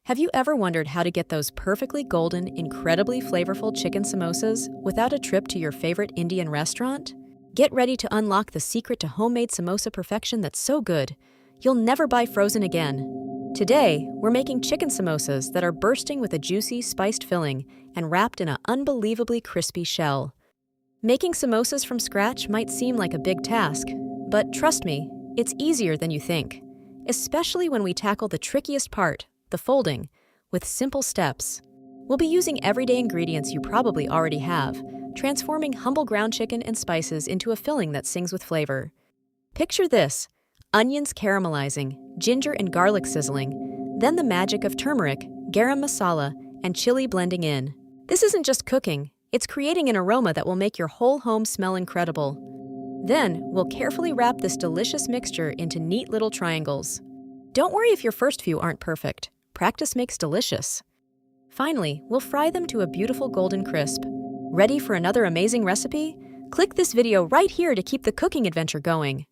Have you ever wondered how to get those perfectly golden, incredibly flavorful chicken samosas without a trip to your favorite Indian restaurant? Get ready to unlock the secret to homemade samosa perfection that's so good, you'll never buy frozen again. Today, we're making chicken samosas that are bursting with a juicy, spiced filling and wrapped in an unbelievably crispy shell. Making samosas from scratch might seem like a big task, but trust me, it's easier than you think, especially when we tackle the trickiest part, the folding, with simple steps. We'll be using everyday ingredients you probably already have, transforming humble ground chicken and spices into a filling that sings with flavor. Picture this: onions caramelizing, ginger and garlic sizzling, then the magic of turmeric, garam masala, and chili blending in. This isn't just cooking, it's creating an aroma that will make your whole home smell incredible. Then, we'll carefully wrap this delicious mixture into neat little triangles. Don't worry if your first few aren't perfect. Practice makes delicious. Finally, we'll fry them to a beautiful golden crisp. Ready for another amazing recipe? Click this video right here to keep the cooking adventure going.